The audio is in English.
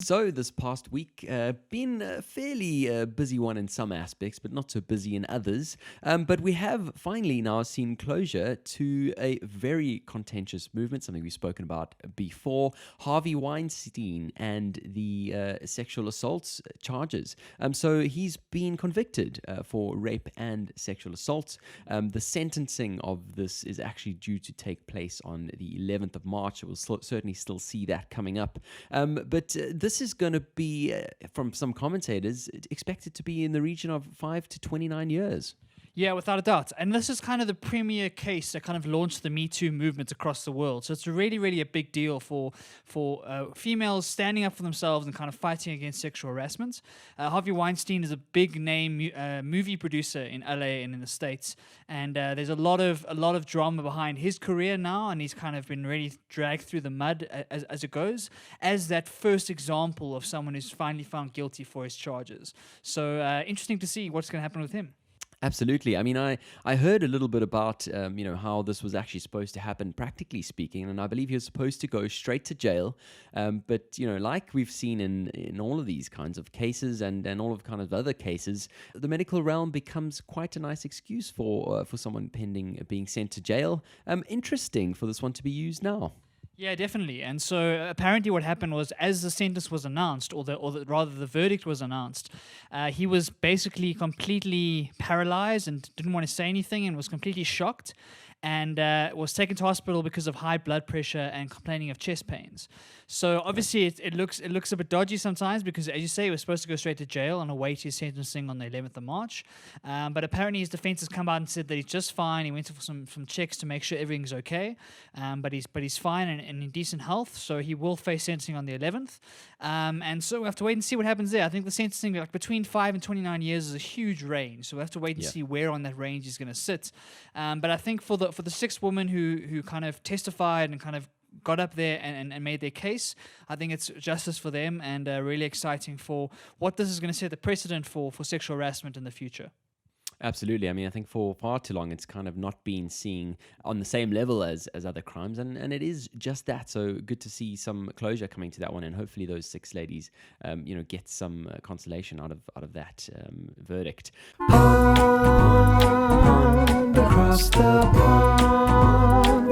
So this past week, been a fairly busy one in some aspects, but not so busy in others. But we have finally now seen closure to a very contentious movement, something we've spoken about before, Harvey Weinstein and the sexual assault charges. So he's been convicted for rape and sexual assault. The sentencing of this is actually due to take place on the 11th of March. We'll certainly still see that coming up. But this is going to be, from some commentators, expected to be in the region of 5 to 29 years. Yeah, without a doubt. And this is kind of the premier case that kind of launched the Me Too movement across the world. So it's really a big deal for females standing up for themselves and kind of fighting against sexual harassment. Harvey Weinstein is a big name movie producer in LA and in the States, and there's a lot of drama behind his career now, and he's kind of been really dragged through the mud as it goes, as that first example of someone who's finally found guilty for his charges. So interesting to see what's going to happen with him. Absolutely. I mean, I heard a little bit about, how this was actually supposed to happen, practically speaking, and I believe he was supposed to go straight to jail. But, like we've seen in all of these kinds of cases and all of kind of other cases, the medical realm becomes quite a nice excuse for someone pending being sent to jail. Interesting for this one to be used now. Yeah, definitely. And so apparently what happened was, as the sentence was announced, rather the verdict was announced, he was basically completely paralyzed and didn't want to say anything and was completely shocked, and was taken to hospital because of high blood pressure and complaining of chest pains. So obviously it looks a bit dodgy sometimes because, as you say, he was supposed to go straight to jail and await his sentencing on the 11th of March. But apparently his defense has come out and said that he's just fine. He went for some checks to make sure everything's okay. But he's fine and in decent health, so he will face sentencing on the 11th. And so we have to wait and see what happens there. I think the sentencing, like between 5 and 29 years, is a huge range. So we have to wait and see where on that range he's going to sit. But I think for the sixth woman who kind of testified and kind of got up there and made their case, I think it's justice for them, and really exciting for what this is going to set the precedent for sexual harassment in the future. Absolutely. I mean, I think for far too long, it's kind of not been seen on the same level as other crimes, and it is just that. So good to see some closure coming to that one, and hopefully those six ladies, get some consolation out of that verdict. Across the pond.